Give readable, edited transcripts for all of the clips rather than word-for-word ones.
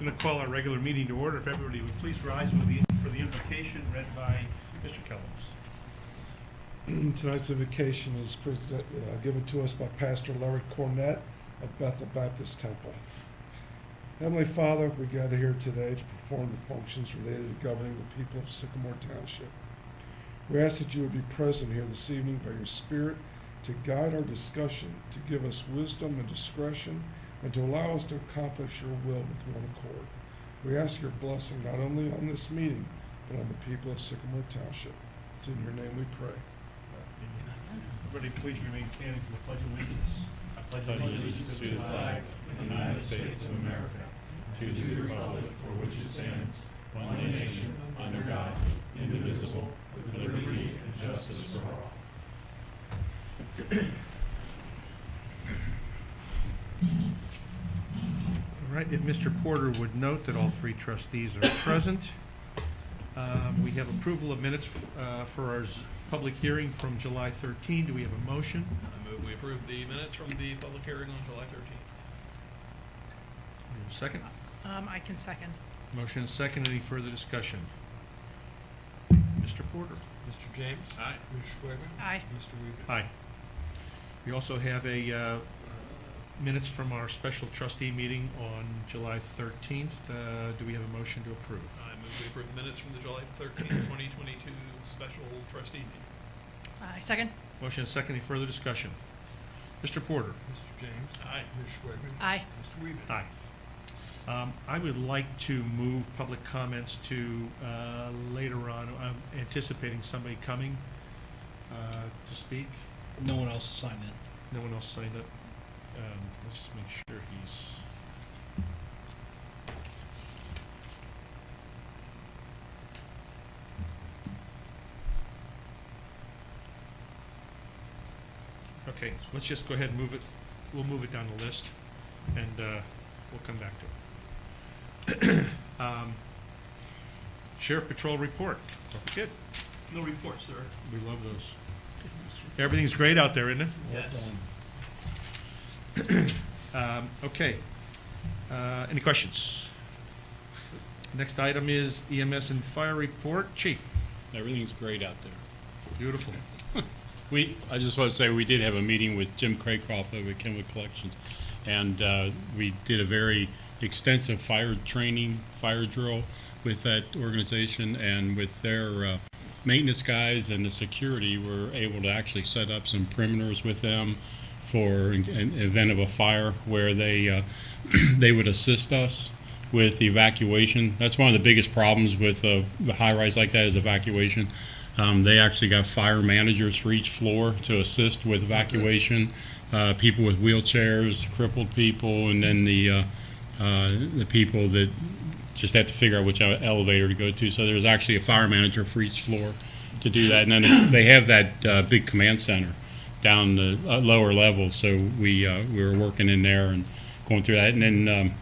Going to call our regular meeting to order. If everybody would please rise for the invocation read by Mr. Kellums. Tonight's invocation is given to us by Pastor Larry Cornett of Bethel Baptist Temple. Heavenly Father, we gather here today to perform the functions related to governing the people of Sycamore Township. We ask that you would be present here this evening by your Spirit to guide our discussion, to give us wisdom and discretion, and to allow us to accomplish your will with one accord. We ask your blessing not only on this meeting, but on the people of Sycamore Township. It's in your name we pray. Everybody please remain standing for the Pledge of Allegiance. I pledge allegiance to the flag of the United States of America, to the republic for which it stands, one nation, under God, indivisible, with liberty and justice for all. All right, if Mr. Porter would note that all three trustees are present. We have approval of minutes for our public hearing from July 13. Do we have a motion? I move we approve the minutes from the public hearing on July 13th. We have a second? I can second. Motion is second. Any further discussion? Mr. Porter? Mr. James? Aye. Ms. Schwagman? Aye. Mr. Weaver? Aye. We also have a minutes from our special trustee meeting on July 13th. Do we have a motion to approve? I move we approve the minutes from the July 13th, 2022 special trustee meeting. I second. Motion is second. Any further discussion? Mr. Porter? Mr. James? Aye. Ms. Schwagman? Aye. Mr. Weaver? Aye. I would like to move public comments to later on. I'm anticipating somebody coming to speak. No one else signed in. No one else signed up. Let's just make sure he's... Okay, let's just go ahead and move it. We'll move it down the list, and we'll come back to it. Sheriff Patrol report. Don't forget. No report, sir. We love those. Everything's great out there, isn't it? Yes. Okay. Any questions? Next item is EMS and fire report. Chief. Everything's great out there. Beautiful. I just want to say we did have a meeting with Jim Craycroft over at Kemper Collections, and we did a very extensive fire training, fire drill with that organization, and with their maintenance guys and the security, we're able to actually set up some perimeters with them for an event of a fire where they they would assist us with evacuation. That's one of the biggest problems with a high-rise like that is evacuation. They actually got fire managers for each floor to assist with evacuation, people with wheelchairs, crippled people, and then the people that just have to figure out which elevator to go to. So there's actually a fire manager for each floor to do that. And then they have that big command center down the lower level. So we were working in there and going through that. And then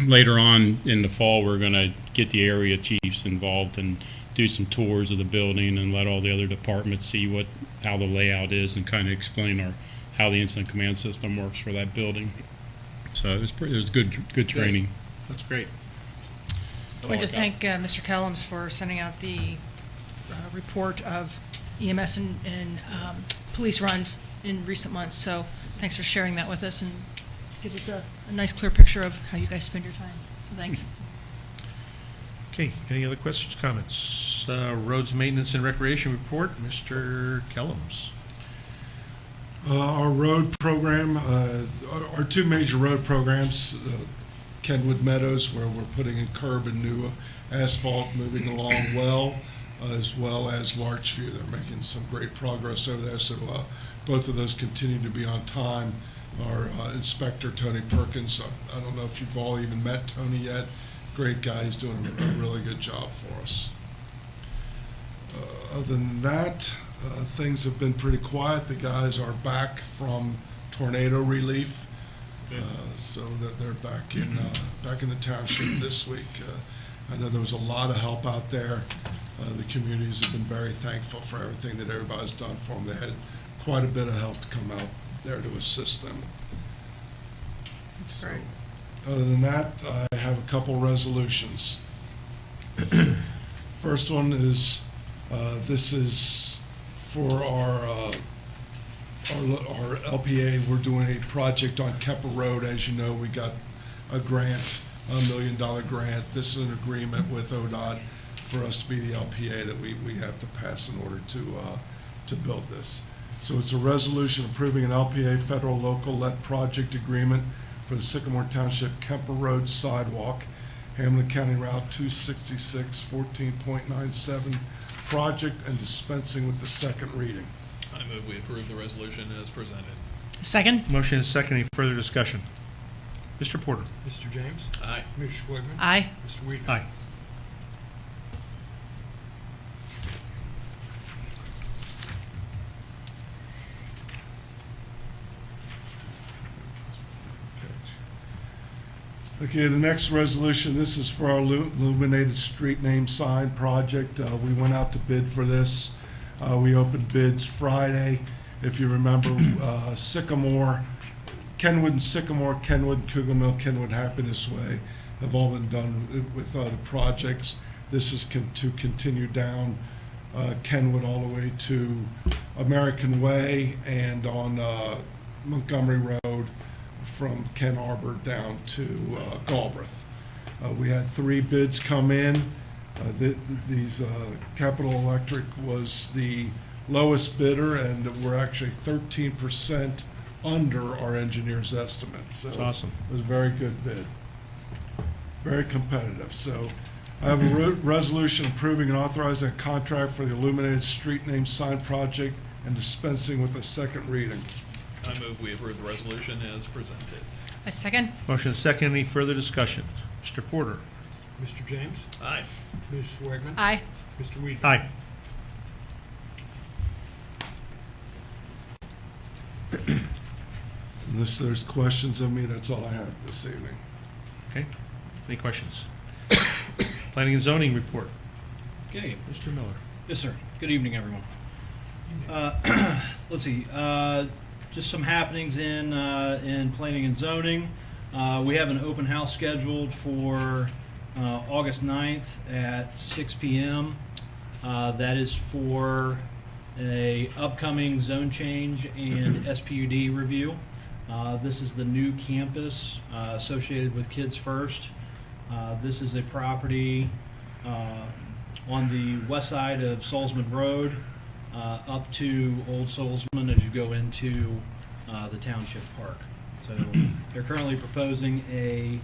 later on in the fall, we're going to get the area chiefs involved and do some tours of the building and let all the other departments see how the layout is and kind of explain how the incident command system works for that building. So it was good training. That's great. I want to thank Mr. Kellums for sending out the report of EMS and police runs in recent months. So thanks for sharing that with us, and gives us a nice clear picture of how you guys spend your time. So thanks. Okay, any other questions, comments? Roads Maintenance and Recreation Report, Mr. Kellums. Our road program, our two major road programs, Kenwood Meadows, where we're putting in curb and new asphalt, moving along well as Larchview. They're making some great progress over there, so both of those continue to be on time. Our inspector, Tony Perkins, I don't know if you've all even met Tony yet. Great guy. He's doing a really good job for us. Other than that, things have been pretty quiet. The guys are back from tornado relief, so that they're back in the township this week. I know there was a lot of help out there. The communities have been very thankful for everything that everybody's done for them. They had quite a bit of help to come out there to assist them. That's great. Other than that, I have a couple resolutions. First one is, this is for our LPA. We're doing a project on Kemper Road. As you know, we got a grant, $1 million grant. This is an agreement with ODOT for us to be the LPA that we have to pass in order to build this. So it's a resolution approving an LPA federal local let project agreement for the Sycamore Township Kemper Road sidewalk, Hamilton County Route 266, 14.97 project, and dispensing with the second reading. I move we approve the resolution as presented. Second? Motion is second. Any further discussion? Mr. Porter? Mr. James? Aye. Mr. Schwagman? Aye. Mr. Weedman? Aye. Okay, the next resolution, this is for our Illuminated street name sign project. We went out to bid for this. We opened bids Friday. If you remember, Sycamore, Kenwood and Sycamore, Kenwood, Cougar Mill, Kenwood Happiness Way have all been done with the projects. This is to continue down Kenwood all the way to American Way and on Montgomery Road from Ken Arbor down to Galbraith. We had 3 bids come in. These Capital Electric was the lowest bidder, and we're actually 13% under our engineer's estimate. So That's awesome. it was a very good bid, very competitive. So I have a resolution approving and authorizing a contract for the Illuminated street name sign project and dispensing with a second reading. I move we approve the resolution as presented. A second? Motion is second. Any further discussion? Mr. Porter? Mr. James? Aye. Mr. Schwagman? Aye. Mr. Weedman? Aye. Unless there's questions of me, that's all I have this evening. Okay. Any questions? Planning and zoning report. Okay. Mr. Miller. Yes, sir. Good evening, everyone. Let's see, just some happenings in planning and zoning. We have an open house scheduled for August 9th at 6 p.m. That is for a upcoming zone change and SPUD review. This is the new campus associated with Kids First. This is a property on the west side of Salzman Road, up to Old Salzman as you go into the Township Park. So they're currently proposing a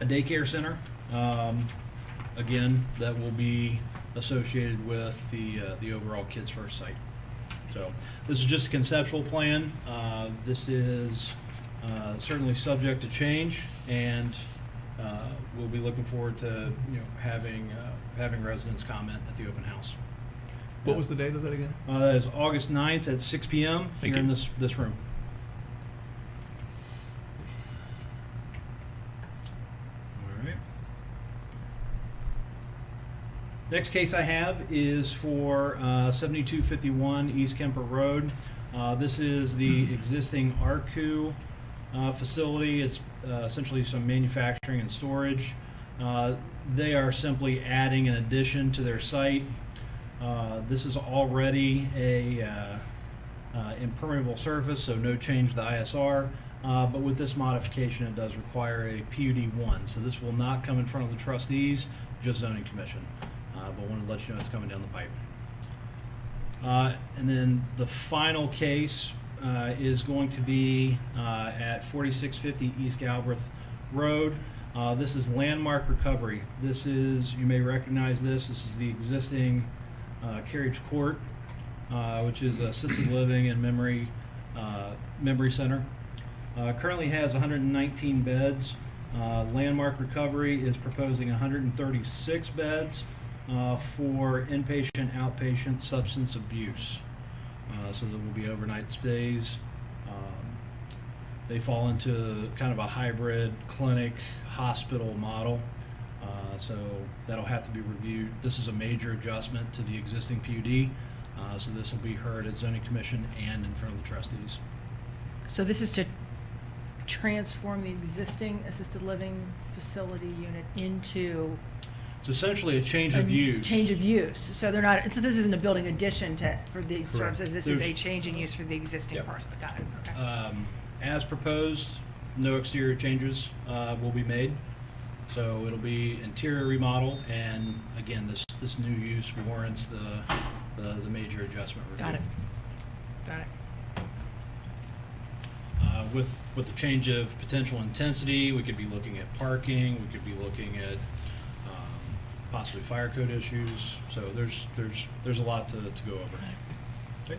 daycare center, again, that will be associated with the overall Kids First site. So this is just a conceptual plan. This is certainly subject to change, and we'll be looking forward to having residents comment at the open house. What was the date of that again? That is August 9th at 6 p.m. Thank here in you. this room. All right. Next case I have is for 7251 East Kemper Road. This is the existing ARCU facility. It's essentially some manufacturing and storage. They are simply adding an addition to their site. This is already a impermeable surface, so no change to the ISR. But with this modification, it does require a PUD-1. So this will not come in front of the trustees, just zoning commission. But wanted to let you know it's coming down the pipe. And then the final case is going to be at 4650 East Galbraith Road. This is landmark recovery. This is, you may recognize this. This is the existing Carriage Court, which is assisted living and memory center. Currently has 119 beds. Landmark Recovery is proposing 136 beds for inpatient, outpatient substance abuse. So there will be overnight stays. They fall into kind of a hybrid clinic hospital model. So that'll have to be reviewed. This is a major adjustment to the existing PUD. So this will be heard at zoning commission and in front of the trustees. So this is to transform the existing assisted living facility unit into It's essentially a change of use. change of use. So they're not, so this isn't a building addition for the services, this is a There's- change in use for the existing Yep. parcel. Got it, okay. As proposed, no exterior changes will be made. So it'll be interior remodel, and again, this new use warrants the major adjustment review. Got it. Got it. With the change of potential intensity, we could be looking at parking, we could be looking at possibly fire code issues. So there's a lot to go over. Okay.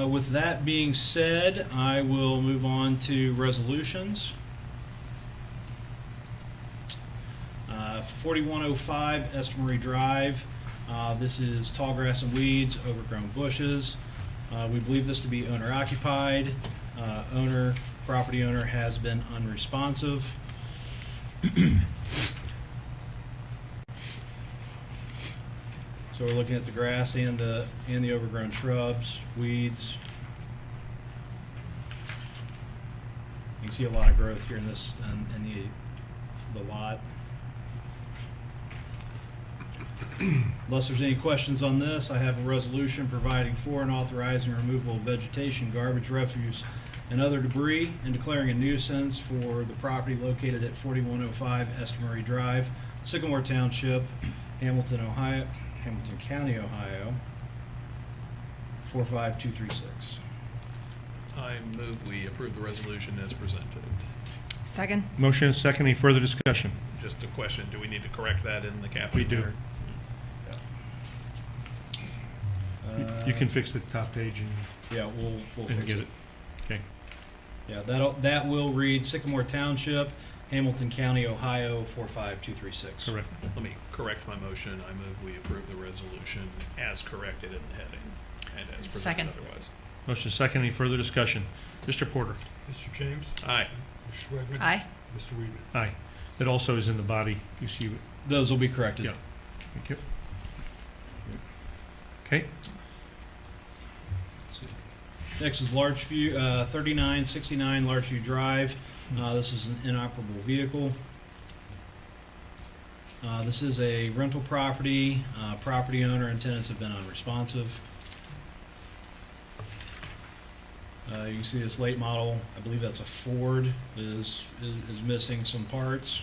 With that being said, I will move on to resolutions. 4105 Estimary Drive. This is tall grass and weeds, overgrown bushes. We believe this to be owner occupied. Property owner has been unresponsive. So we're looking at the grass and the overgrown shrubs, weeds. You can see a lot of growth here in this, in the lot. Unless there's any questions on this, I have a resolution providing for and authorizing removal of vegetation, garbage, refuse, and other debris, and declaring a nuisance for the property located at 4105 Estimary Drive, Sycamore Township, Hamilton County, Ohio, 45236. I move we approve the resolution as presented. Second? Motion is second. Any further discussion? Just a question, do we need to correct that in the caption? We do. there? You can fix the top page Yeah, we'll and fix get it. it. Okay. Yeah, that will read Sycamore Township, Hamilton County, Ohio, 45236. Correct. Let me correct my motion. I move we approve the resolution as corrected in the heading and as presented Second. otherwise. Motion is second. Any further discussion? Mr. Porter? Mr. James? Aye. Mr. Schwegman? Aye. Mr. Weedman? Aye. It also is in the body. You see it. Those will be corrected. Yeah. Thank you. Okay. Let's see. Next is 3969 Larchview Drive. This is an inoperable vehicle. This is a rental property. Property owner and tenants have been unresponsive. You can see this late model, I believe that's a Ford, is missing some parts.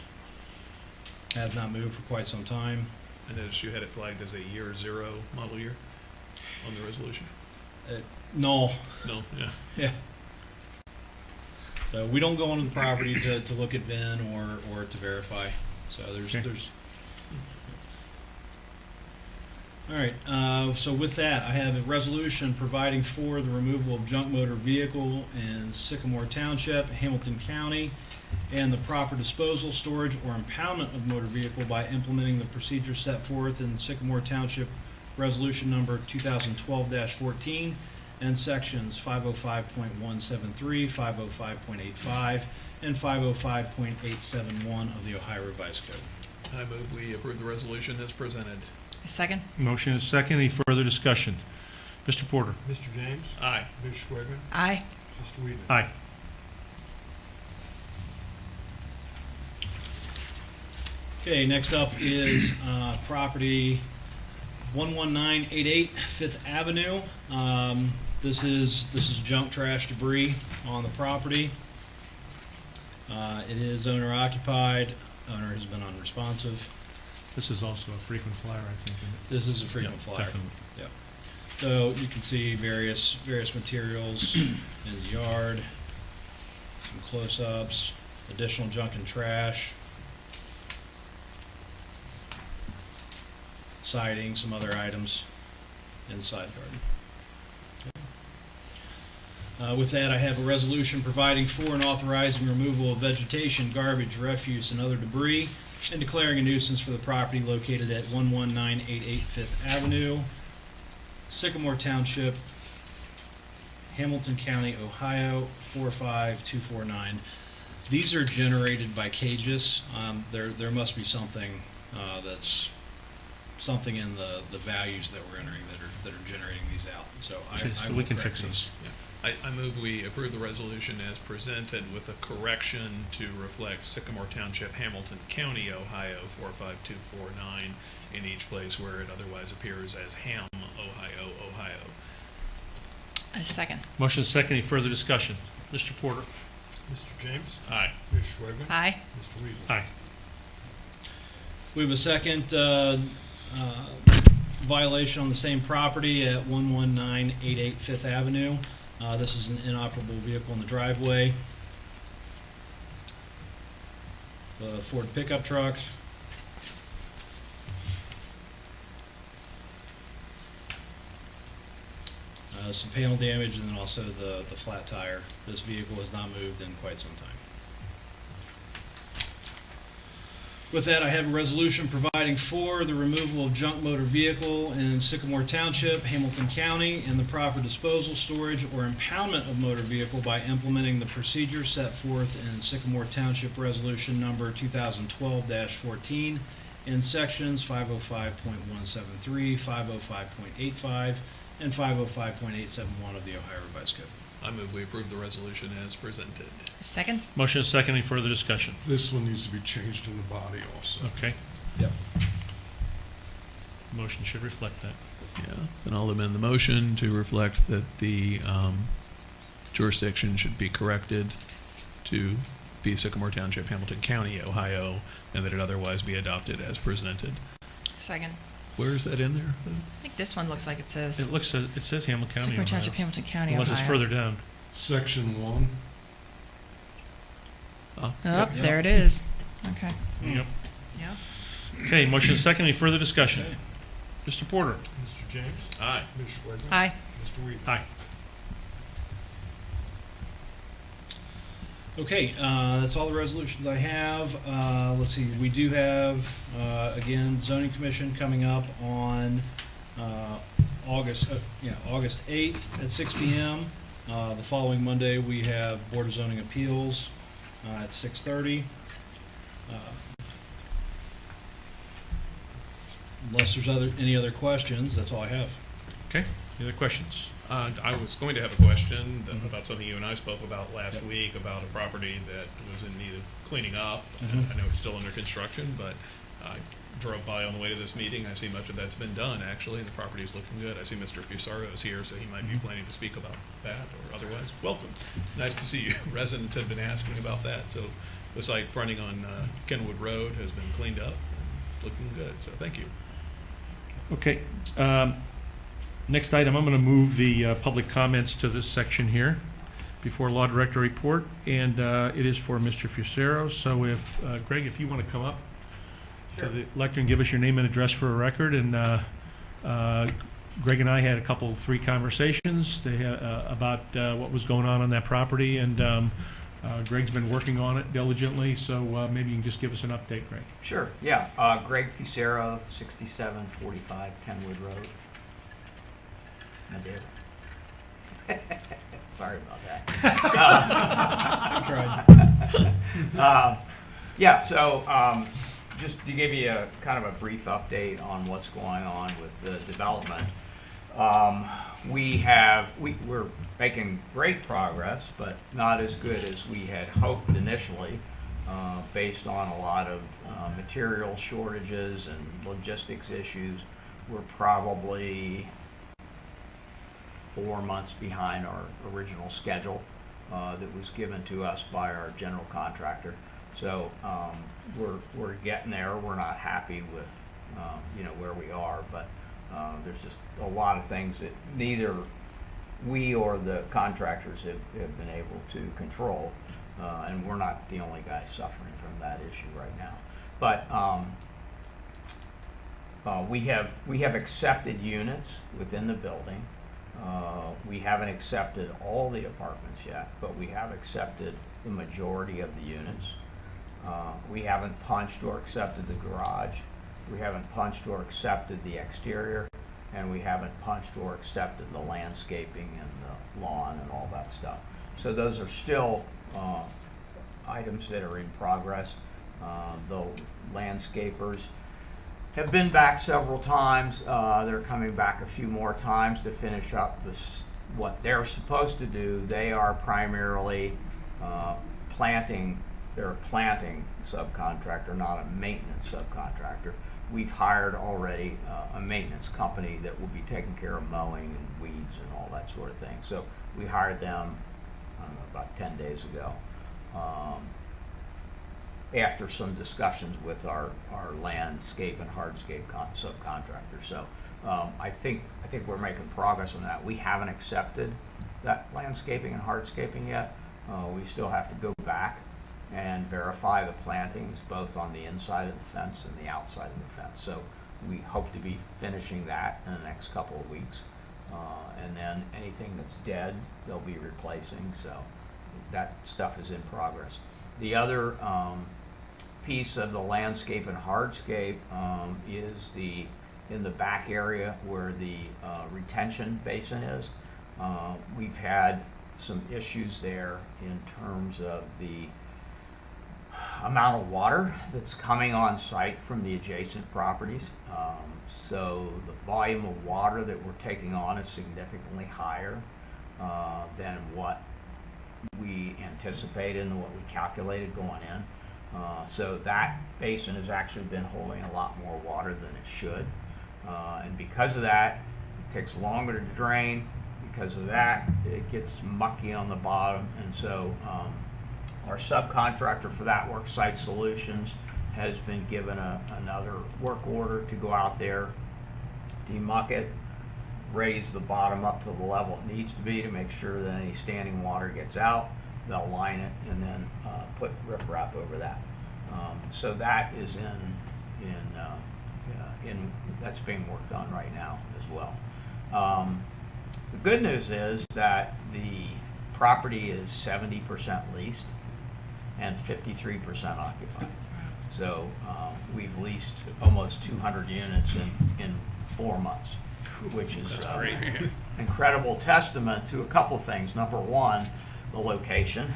Has not moved for quite some time. I noticed you had it flagged as a year zero model year on the resolution. No, No, yeah. yeah. So we don't go onto the property to look at VIN or to verify. So Okay. there's. All right. So with that, I have a resolution providing for the removal of junk motor vehicle in Sycamore Township, Hamilton County, and the proper disposal, storage, or impoundment of motor vehicle by implementing the procedure set forth in Sycamore Township Resolution Number 2012-14 and Sections 505.173, 505.85, and 505.871 of the Ohio Revised Code. I move we approve the resolution as presented. Second? Motion is second. Any further discussion? Mr. Porter? Mr. James? Aye. Ms. Schwegman? Aye. Mr. Weedman? Aye. Okay, next up is property 11988 Fifth Avenue. This is junk trash debris on the property. It is owner occupied. Owner has been unresponsive. This is also a frequent flyer, I think. Isn't it? This is a frequent Yeah, flyer. definitely. Yep. So you can see various materials in the yard, some close-ups, additional junk and trash, siding, some other items in the side garden. With that, I have a resolution providing for and authorizing removal of vegetation, garbage, refuse, and other debris, and declaring a nuisance for the property located at 11988 Fifth Avenue, Sycamore Township, Hamilton County, Ohio, 45249. These are generated by cages. There must be something that's something in the values that we're entering that are generating these out. So I So will we can correct fix these. this. I move we approve the resolution as presented with a correction to reflect Sycamore Township, Hamilton County, Ohio 45249 in each place where it otherwise appears as Ham, Ohio, Ohio. A second. Motion is second. Any further discussion? Mr. Porter? Mr. James? Aye. Ms. Schwagman? Aye. Mr. Weaver? Aye. We have a second violation on the same property at 11988 Fifth Avenue. This is an inoperable vehicle in the driveway. The Ford pickup truck. Some panel damage and then also the flat tire. This vehicle has not moved in quite some time. With that, I have a resolution providing for the removal of junk motor vehicle in Sycamore Township, Hamilton County, and the proper disposal, storage, or impoundment of motor vehicle by implementing the procedures set forth in Sycamore Township Resolution Number 2012-14 in sections 505.173, 505.85, and 505.871 of the Ohio Revised Code. I move we approve the resolution as presented. A second. Motion is second. Any further discussion? This one needs to be changed in the body also. Okay. Yep. Motion should reflect that. Yeah, then I'll amend the motion to reflect that the jurisdiction should be corrected to be Sycamore Township, Hamilton County, Ohio, and that it otherwise be adopted as presented. Second. Where is that in there? I think this one looks like it says It says Hamilton County, Sycamore Ohio. Township, Hamilton County, Unless Ohio. it's further down. Section 1. Oh, Yep. there it is. Okay. Yep. Yeah. Okay, motion is second. Any further discussion? Okay. Mr. Porter? Mr. James? Aye. Ms. Schwagman? Aye. Mr. Weaver? Aye. Okay, that's all the resolutions I have. Let's see, we do have, again, zoning commission coming up on August 8th at 6 p.m. The following Monday, we have Board of Zoning Appeals at 6:30. Unless there's any other questions, that's all I have. Okay, any other questions? I was going to have a question Mhm. about something you and I spoke about last Yep. week about a property that was in need of cleaning up. Mhm. I know it's still under construction, but I drove by on the way to this meeting. I see much of that's been done actually, and the property is looking good. I see Mr. Fusaro is here, so he might be Mhm. planning to speak about that or otherwise. Welcome. Nice to see you. Residents have been asking about that. So the site fronting on Kenwood Road has been cleaned up and looking good. So thank you. Okay, next item, I'm going to move the public comments to this section here before Law Director report, and it is for Mr. Fusaro. So if, Greg, if you want to come up to the lectern, give us your name and address for a record, and Greg and I had three conversations about what was going on that property, and Greg's been working on it diligently, so maybe you can just give us an update, Greg. Sure, yeah. Greg Fusaro, 6745 Kenwood Road. I did. Sorry about that. Yeah, so just to give you a kind of a brief update on what's going on with the development. We're making great progress, but not as good as we had hoped initially, based on a lot of material shortages and logistics issues. We're probably 4 months behind our original schedule that was given to us by our general contractor. So we're getting there. We're not happy with where we are, but there's just a lot of things that neither we or the contractors have been able to control, and we're not the only guys suffering from that issue right now. But we have accepted units within the building. We haven't accepted all the apartments yet, but we have accepted the majority of the units. We haven't punched or accepted the garage. We haven't punched or accepted the exterior, and we haven't punched or accepted the landscaping and the lawn and all that stuff. So those are still items that are in progress. The landscapers have been back several times. They're coming back a few more times to finish up what they're supposed to do. They are primarily planting. They're a planting subcontractor, not a maintenance subcontractor. We've hired already a maintenance company that will be taking care of mowing and weeds and all that sort of thing. So we hired them, I don't know, about 10 days ago. After some discussions with our landscape and hardscape subcontractors. So I think we're making progress on that. We haven't accepted that landscaping and hardscaping yet. We still have to go back and verify the plantings both on the inside of the fence and the outside of the fence. So we hope to be finishing that in the next couple of weeks. And then anything that's dead, they'll be replacing. So that stuff is in progress. The other piece of the landscape and hardscape is in the back area where the retention basin is. We've had some issues there in terms of the amount of water that's coming on site from the adjacent properties. So the volume of water that we're taking on is significantly higher than what we anticipated and what we calculated going in. So that basin has actually been holding a lot more water than it should. And because of that, it takes longer to drain. Because of that, it gets mucky on the bottom. And so our subcontractor for that work, Site Solutions, has been given another work order to go out there, demuck it, raise the bottom up to the level it needs to be to make sure that any standing water gets out. They'll line it and then put riprap over that. So that is that's being worked on right now as well. The good news is that the property is 70% leased and 53% occupied. So we've leased almost 200 units in 4 months, which is incredible testament to a couple of things. Number one, the location,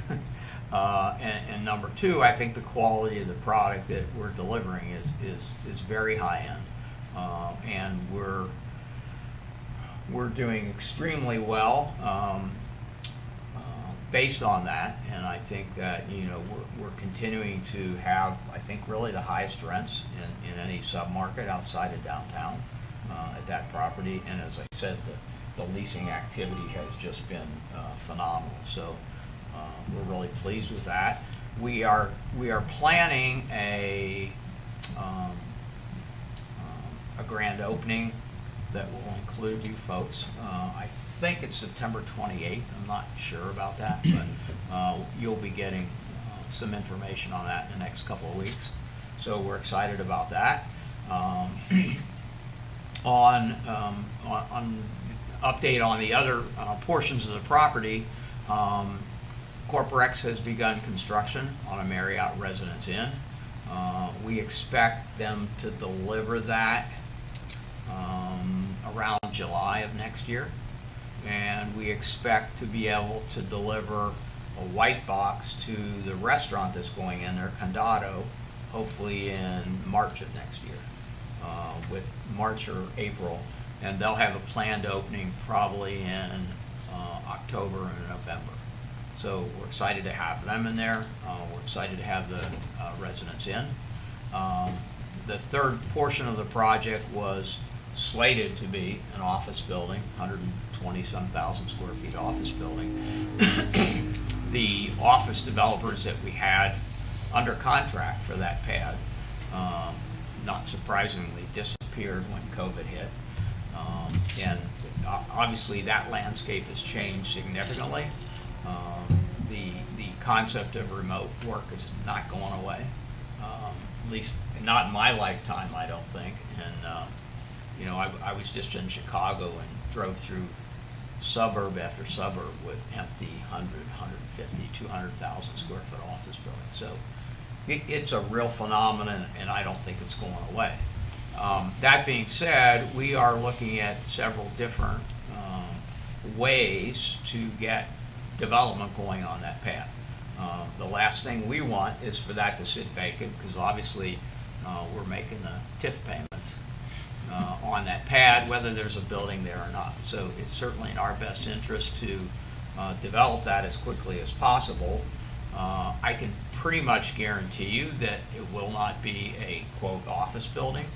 and number two, I think the quality of the product that we're delivering is very high end, and we're doing extremely well based on that. And I think that we're continuing to have, I think, really the highest rents in any submarket outside of downtown at that property. And as I said, the leasing activity has just been phenomenal. So we're really pleased with that. We are planning a grand opening that will include you folks. I think it's September 28th. I'm not sure about that, but you'll be getting some information on that in the next couple of weeks. So we're excited about that. On update on the other portions of the property, Corporex has begun construction on a Marriott Residence Inn. We expect them to deliver that around July of next year, and we expect to be able to deliver a white box to the restaurant that's going in there, Condado, hopefully in March of next year, with March or April, and they'll have a planned opening probably in October and November. So we're excited to have them in there. We're excited to have the Residence Inn. The third portion of the project was slated to be an office building, 120-some thousand square feet office building. The office developers that we had under contract for that pad, not surprisingly, disappeared when COVID hit. And obviously that landscape has changed significantly. The concept of remote work is not going away, at least not in my lifetime, I don't think. And I was just in Chicago and drove through suburb after suburb with empty 100, 150, 200,000 square foot office buildings. So it's a real phenomenon, and I don't think it's going away. That being said, we are looking at several different ways to get development going on that pad. The last thing we want is for that to sit vacant, because obviously we're making the TIF payments on that pad, whether there's a building there or not. So it's certainly in our best interest to develop that as quickly as possible. I can pretty much guarantee you that it will not be a quote office building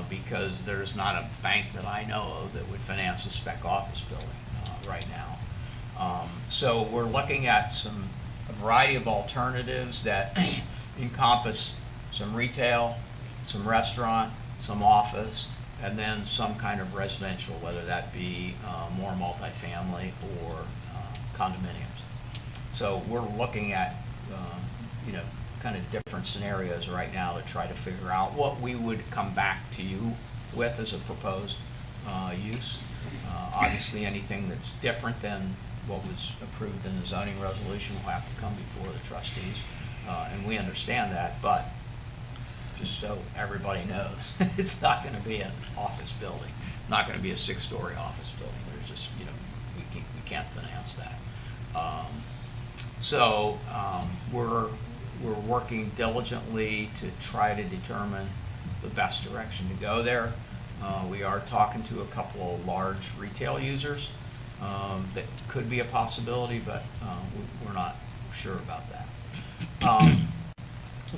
because there's not a bank that I know of that would finance a spec office building right now. So we're looking at a variety of alternatives that encompass some retail, some restaurant, some office, and then some kind of residential, whether that be more multifamily or condominiums. So we're looking at, kind of different scenarios right now to try to figure out what we would come back to you with as a proposed use. Obviously, anything that's different than what was approved in the zoning resolution will have to come before the trustees, and we understand that, but just so everybody knows, it's not going to be an office building, not going to be a 6-story office building. There's just, we can't finance that. So we're working diligently to try to determine the best direction to go there. We are talking to a couple of large retail users that could be a possibility, but we're not sure about that.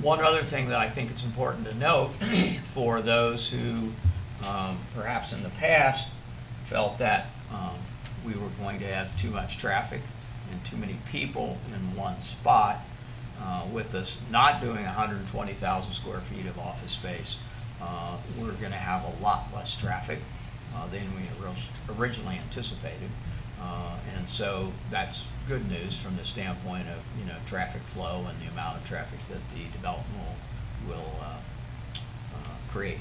One other thing that I think it's important to note for those who perhaps in the past felt that we were going to have too much traffic and too many people in one spot, with us not doing 120,000 square feet of office space, we're going to have a lot less traffic than we originally anticipated. And so that's good news from the standpoint of, traffic flow and the amount of traffic that the development will create.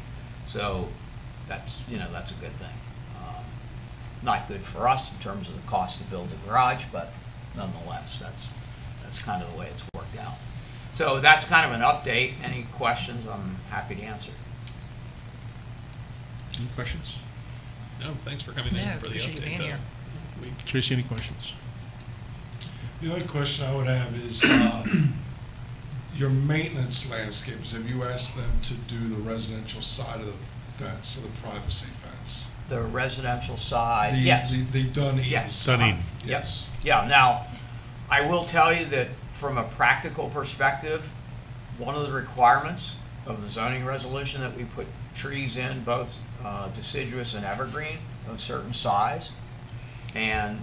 So that's a good thing. Not good for us in terms of the cost to build a garage, but nonetheless, that's kind of the way it's worked out. So that's kind of an update. Any questions, I'm happy to answer. Any questions? No, thanks for coming No, in for the appreciate you update. being here. Tracy, any questions? The only question I would have is, your maintenance landscapers, have you asked them to do the residential side of the fence, so the privacy fence? The residential side, The- yes. The Dunedin Yes. side. Dunedin. Yes. Yeah, now, I will tell you that from a practical perspective, one of the requirements of the zoning resolution that we put trees in, both deciduous and evergreen of a certain size. And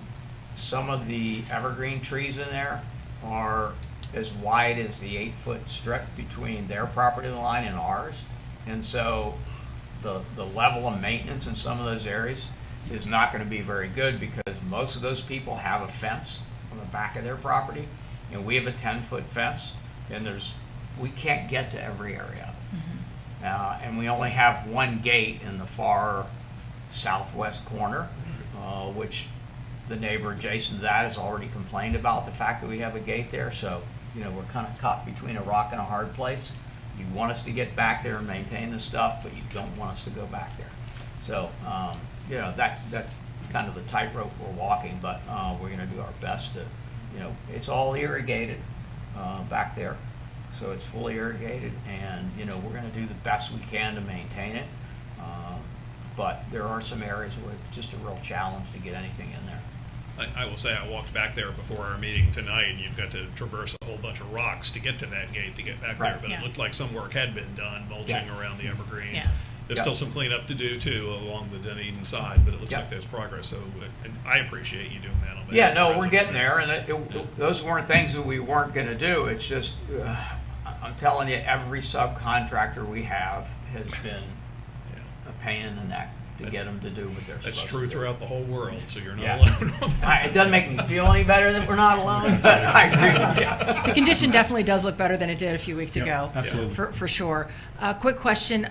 some of the evergreen trees in there are as wide as the 8-foot strip between their property line and ours. And so the level of maintenance in some of those areas is not going to be very good because most of those people have a fence on the back of their property, and we have a 10-foot fence, and we can't get to every area. And we only have one gate in the far southwest corner, which the neighbor adjacent to that has already complained about the fact that we have a gate there. So, we're kind of caught between a rock and a hard place. You want us to get back there and maintain the stuff, but you don't want us to go back there. So, that's kind of the tightrope we're walking, but we're going to do our best to, it's all irrigated back there. So it's fully irrigated, and we're going to do the best we can to maintain it. But there are some areas where it's just a real challenge to get anything in there. I will say I walked back there before our meeting tonight, and you've got to traverse a whole bunch of rocks to get to that gate to get back there. Right. But Yeah. it looked like some work had been done, mulching around the evergreen. Yeah. There's Yeah. still some cleanup to do too along the Dunedin side, but it looks Yeah. like there's progress. So, and I appreciate you doing that on behalf Yeah, of the no, we're residents getting there, and those weren't things that we weren't going to do. It's just, I'm telling you, every subcontractor we have has been a pain in the neck to get them to do what they're That's supposed true to do. throughout the whole world, so you're not Yeah. alone on that. It doesn't make me feel any better that we're not alone, but I agree with you. The condition definitely does look better than it did a few weeks ago. absolutely. For sure. Quick question,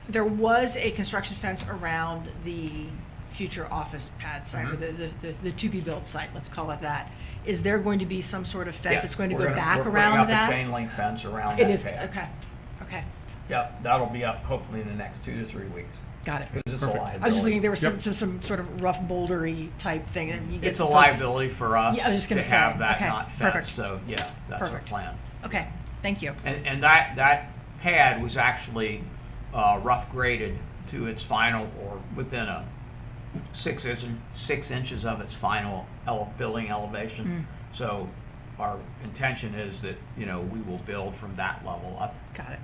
there was a construction fence around the future office pad site, or the to-be-built site, let's call it that. Is there going to be some sort of fence Yeah, that's going to we're go gonna- back we're around putting that? up a chain link fence around It that is, pad. okay, Yep, that'll be up hopefully in the next 2 to 3 weeks. got it. Because it's a liability. I was just thinking there was Yep. some sort of rough bouldery type thing, and you get It's a some folks- liability for us Yeah, I was just gonna to say, have that okay, not perfect. fenced, so yeah, that's our Perfect. plan. Okay, thank you. And that pad was actually rough graded to its final, or within a 6 inches of its final building elevation. So our intention is that, you know, we will build from that level up. Got it.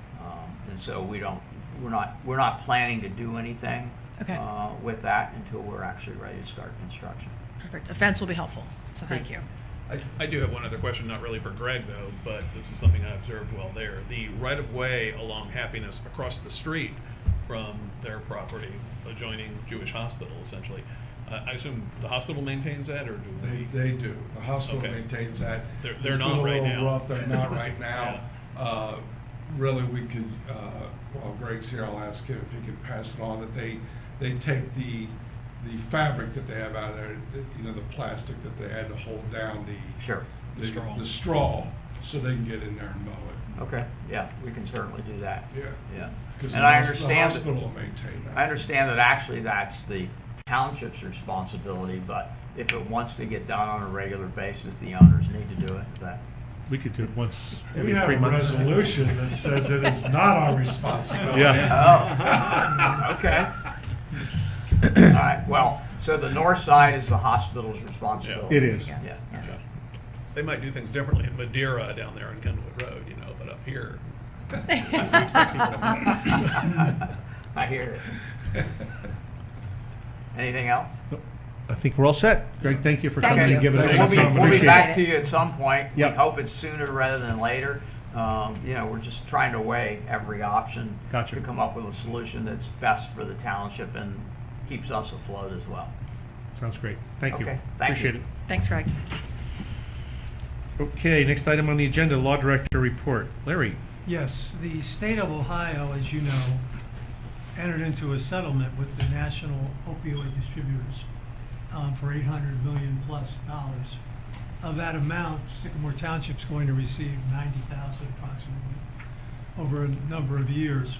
And so we're not planning to do anything Okay. with that until we're actually ready to start construction. Perfect. A fence will be helpful, so thank you. I do have one other question, not really for Greg though, but this is something I observed while there. The right-of-way along Happiness across the street from their property, adjoining Jewish Hospital essentially. I assume the hospital maintains that, or do we? They do. The hospital Okay. maintains that. They're It's not been a right little now. rough. They're not right now. Really, we could, while Greg's here, I'll ask him if he could pass it on, that they take the fabric that they have out there, you know, the plastic that they had to hold down Sure. the straw, so they can get in there and mow it. Okay, yeah, we can certainly do that. Yeah. Yeah. 'Cause And I the understand that- hospital will maintain that. I understand that actually that's the township's responsibility, but if it wants to get done on a regular basis, the owners need to do it. Is that? We could do it once We every have 3 a months. resolution that says it is not our responsibility. Yeah. Oh, okay. All right, well, so the north side is the hospital's responsibility. It is. Yeah, okay. They might do things differently in Madeira down there in Kenwood Road, you know, but up here. I hear it. Anything else? I think we're all set. Greg, thank you for Thank coming you. and giving us Thank some you. time. We'll be Appreciate back it. to you at some point. We Yep. hope it's sooner rather than later. You know, we're just trying to weigh every option Gotcha. to come up with a solution that's best for the township and keeps us afloat as well. Sounds great. Thank you. Okay, thank Appreciate you. it. Thanks, Greg. Okay, next item on the agenda, Law Director Report. Larry? Yes, the state of Ohio, as you know, entered into a settlement with the national opioid distributors for $800 million plus. Of that amount, Sycamore Township's going to receive $90,000 approximately over a number of years.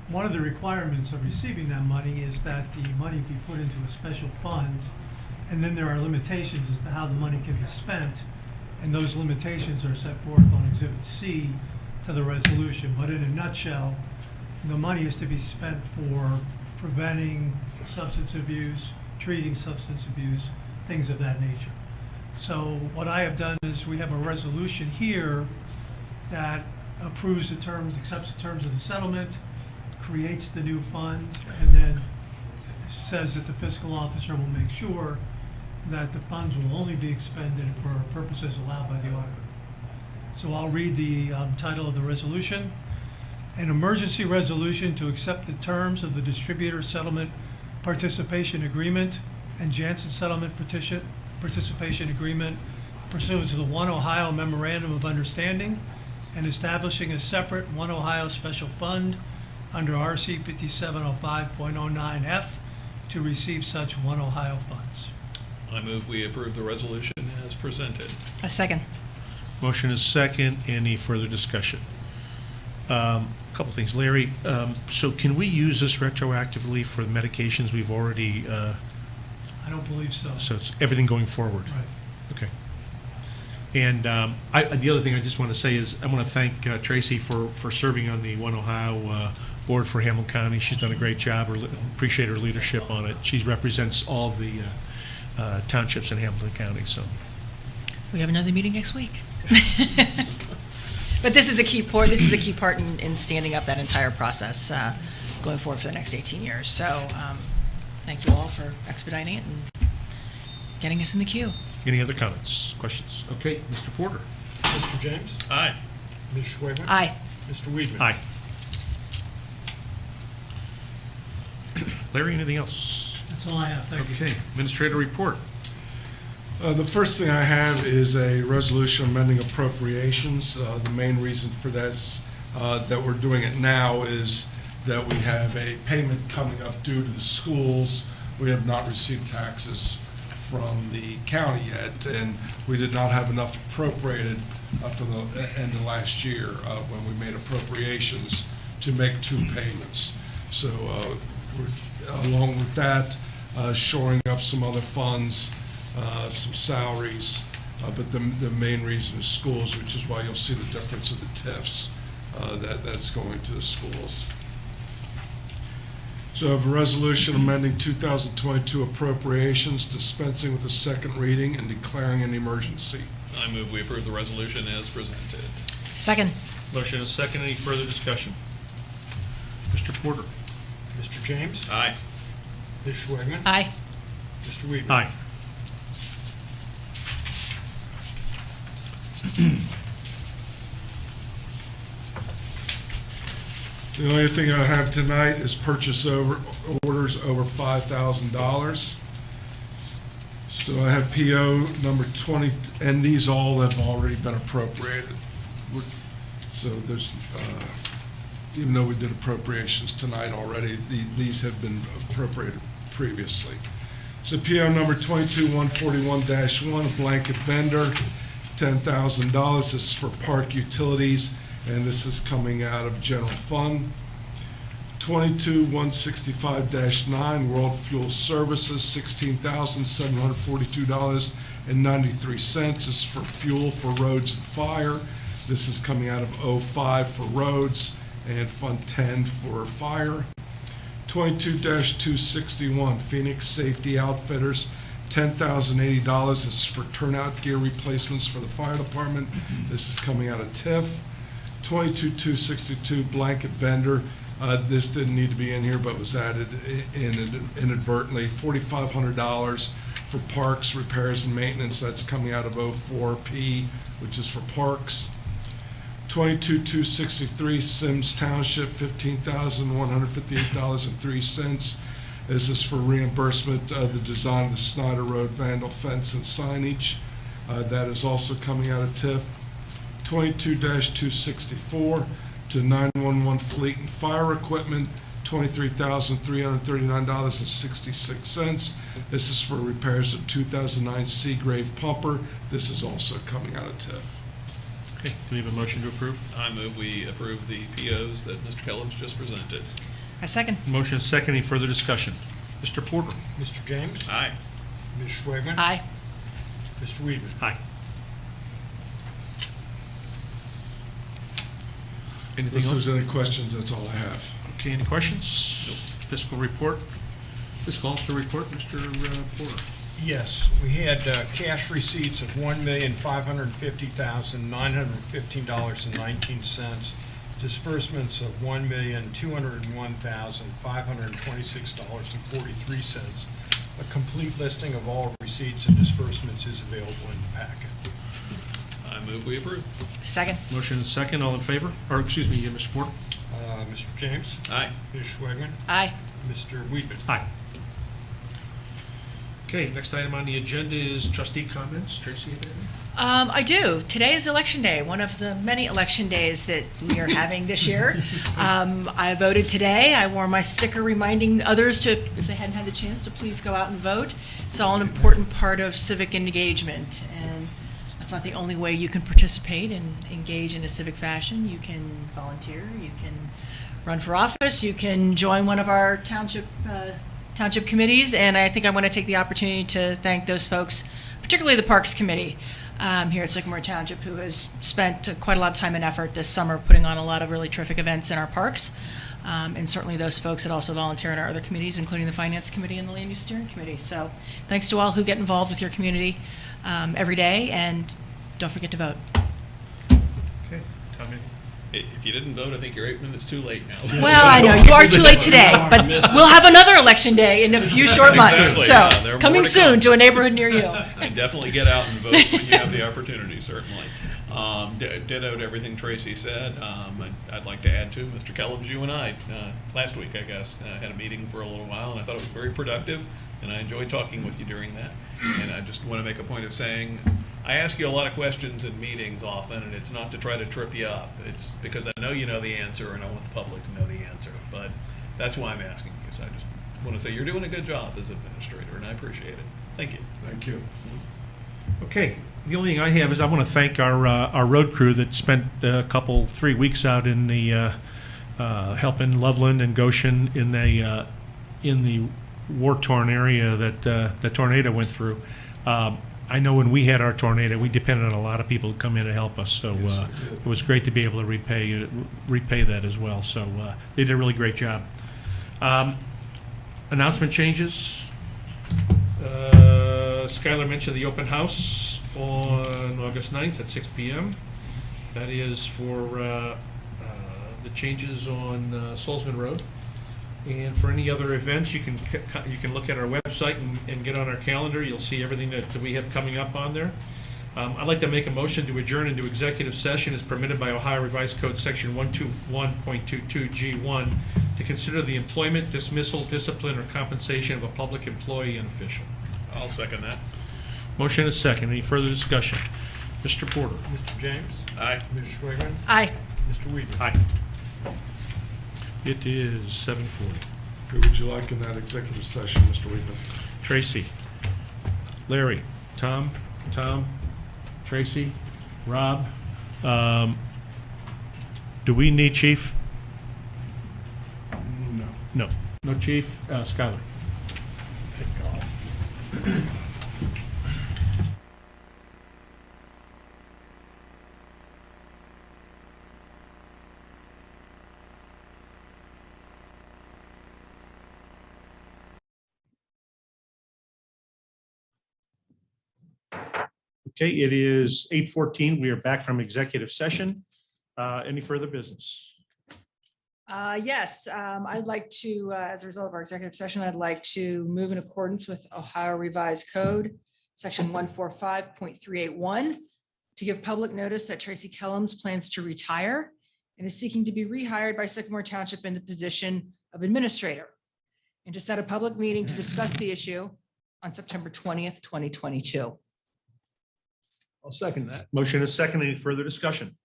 One of the requirements of receiving that money is that the money be put into a special fund, and then there are limitations as to how the money can be spent, and those limitations are set forth on Exhibit C to the resolution. But in a nutshell, the money is to be spent for preventing substance abuse, treating substance abuse, things of that nature. So what I have done is we have a resolution here that approves the terms, accepts the terms of the settlement, creates the new fund, and then says that the fiscal officer will make sure that the funds will only be expended for purposes allowed by the auditor. So I'll read the title of the resolution. An emergency resolution to accept the terms of the distributor settlement participation agreement and Janssen settlement participation agreement pursuant to the One Ohio Memorandum of Understanding and establishing a separate One Ohio Special Fund under RC 5705.09F to receive such One Ohio funds. I move we approve the resolution as presented. A second. Motion is second. Any further discussion? Couple things. Larry, so can we use this retroactively for the medications we've already, I don't believe so. so it's everything going forward? Right. Okay. And the other thing I just want to say is I want to thank Tracy for serving on the One Ohio Board for Hamilton County. She's done a great job. Appreciate her leadership on it. She represents all of the townships in Hamilton County, so. We have another meeting next week. But this is a key part. This is a key part in standing up that entire process going forward for the next 18 years. So thank you all for expediting it and getting us in the queue. Any other comments, questions? Okay, Mr. Porter. Mr. James? Aye. Ms. Schwaber? Aye. Mr. Weedman? Aye. Larry, anything else? That's all I have. Thank you. Okay, Administrator Report. The first thing I have is a resolution amending appropriations. The main reason for this, that we're doing it now, is that we have a payment coming up due to the schools. We have not received taxes from the county yet, and we did not have enough appropriated for the end of last year when we made appropriations to make 2 payments. So we're, along with that, shoring up some other funds, some salaries, but the main reason is schools, which is why you'll see the difference of the TIFs that's going to the schools. So I have a resolution amending 2022 appropriations, dispensing with a second reading and declaring an emergency. I move we approve the resolution as presented. Second. Motion is second. Any further discussion? Mr. Porter? Mr. James? Aye. Ms. Schwagman? Aye. Mr. Weedman? Aye. The only thing I have tonight is purchase orders over $5,000. So I have PO number 20, and these all have already been appropriated. So there's, even though we did appropriations tonight already, these have been appropriated previously. So PO number 22-141-1, a blanket vendor, $10,000. This is for park utilities, and this is coming out of general fund. 22-165-9, World Fuel Services, $16,742.93. This is for fuel for roads and fire. This is coming out of 05 for roads and Fund 10 for fire. 22-261, Phoenix Safety Outfitters, $10,080. This is for turnout gear replacements for the fire department. This is coming out of TIF. 22-262, blanket vendor. This didn't need to be in here, but was added inadvertently. $4,500 for parks, repairs, and maintenance. That's coming out of 04P, which is for parks. 22-263, Sims Township, $15,158.03. This is for reimbursement of the design of the Snyder Road vandal fence and signage. That is also coming out of TIF. 22-264 to 911 fleet and fire equipment, $23,339.66. This is for repairs of 2009 Seagrave pumper. This is also coming out of TIF. Okay, do we have a motion to approve? I move we approve the POs that Mr. Kellums just presented. A second. Motion is second. Any further discussion? Mr. Porter? Mr. James? Aye. Ms. Schwagman? Aye. Mr. Weedman? Aye. Anything If else? there's any questions, that's all I have. Okay, any questions? Fiscal report? Fiscal officer report, Mr. Porter? Yes, we had cash receipts of $1,550,915.19, disbursements of $1,201,526.43. A complete listing of all receipts and disbursements is available in the packet. I move we approve. Second. Motion is second. All in favor? Or, excuse me, Mr. Porter? Mr. James? Aye. Ms. Schwagman? Aye. Mr. Weedman? Aye. Okay, next item on the agenda is trustee comments. Tracy, you have anything? I do. Today is election day, one of the many election days that we are having this year. I voted today. I wore my sticker reminding others to, if they hadn't had the chance, to please go out and vote. It's all an important part of civic engagement, and that's not the only way you can participate and engage in a civic fashion. You can volunteer, you can run for office, you can join one of our township committees, and I think I want to take the opportunity to thank those folks, particularly the Parks Committee here at Sycamore Township, who has spent quite a lot of time and effort this summer putting on a lot of really terrific events in our parks, and certainly those folks that also volunteer in our other committees, including the Finance Committee and the Land Use Steering Committee. So thanks to all who get involved with your community every day, and don't forget to vote. Okay, Tommy? If you didn't vote, I think you're 8 minutes too late now. Well, I know, you are too late today, but we'll have another election day in a few short months. Exactly, yeah, there So, are more coming to soon come. to a neighborhood near you. And definitely get out and vote when you have the opportunity, certainly. Ditto to everything Tracy said. I'd like to add to Mr. Kellums, you and I, last week, I guess, had a meeting for a little while, and I thought it was very productive, and I enjoyed talking with you during that. And I just want to make a point of saying, I ask you a lot of questions in meetings often, and it's not to try to trip you up. It's because I know you know the answer, and I want the public to know the answer. But that's why I'm asking you. So I just want to say you're doing a good job as administrator, and I appreciate it. Thank you. Thank you. Okay, the only thing I have is I want to thank our road crew that spent 3 weeks out in the helping Loveland and Goshen in the war-torn area that the tornado went through. I know when we had our tornado, we depended on a lot of people to come in and help us. So it was great to be able to repay that as well. So they did a really great job. Announcement changes. Skylar mentioned the open house on August 9th at 6 p.m. That is for the changes on Solzman Road. And for any other events, you can look at our website and get on our calendar. You'll see everything that we have coming up on there. I'd like to make a motion to adjourn into executive session as permitted by Ohio Revised Code Section 121.22G1 to consider the employment, dismissal, discipline, or compensation of a public employee and official. I'll second that. Motion is second. Any further discussion? Mr. Porter. Mr. James? Aye. Ms. Schwagman? Aye. Mr. Weedman? Aye. It is 7:40. Who would you like in that executive session, Mr. Weedman? Tracy, Larry, Tom, Tracy, Rob. Do we need chief? No. No. No chief. Skylar. Okay, it is 8:14. We are back from executive session. Any further business? Yes, I'd like to, as a result of our executive session, I'd like to move in accordance with Ohio Revised Code, Section 145.381, to give public notice that Tracy Kellums plans to retire and is seeking to be rehired by Sycamore Township in the position of administrator, and to set a public meeting to discuss the issue on September 20th, 2022. I'll second that. Motion is second. Any further discussion?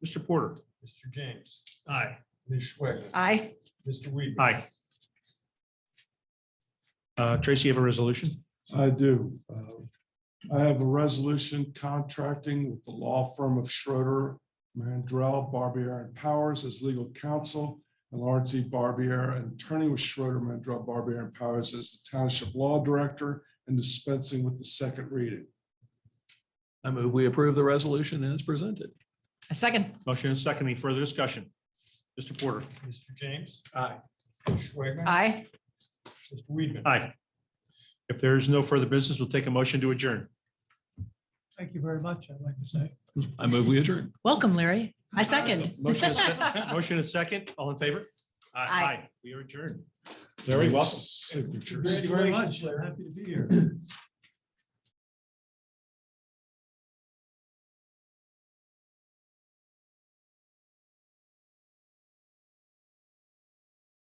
Mr. Porter. Mr. James? Aye. Ms. Schwagman? Aye. Mr. Weedman? Aye. Tracy, you have a resolution? I do. I have a resolution contracting with the law firm of Schroeder, Mandrell, Barbier, and Powers as legal counsel, and Lawrence E. Barbier, an attorney with Schroeder, Mandrell, Barbier, and Powers as the township law director, and dispensing with the second reading. I move we approve the resolution as presented. A second. Motion is second. Any further discussion? Mr. Porter. Mr. James? Aye. Ms. Schwagman? Aye. Mr. Weedman? Aye. If there is no further business, we'll take a motion to adjourn. Thank you very much, I'd like to say. I move we adjourn. Welcome, Larry. I second. Motion is second. All in favor? Aye. We are adjourned. Larry, welcome. Signatures. Thank you very much, I'm happy to be here.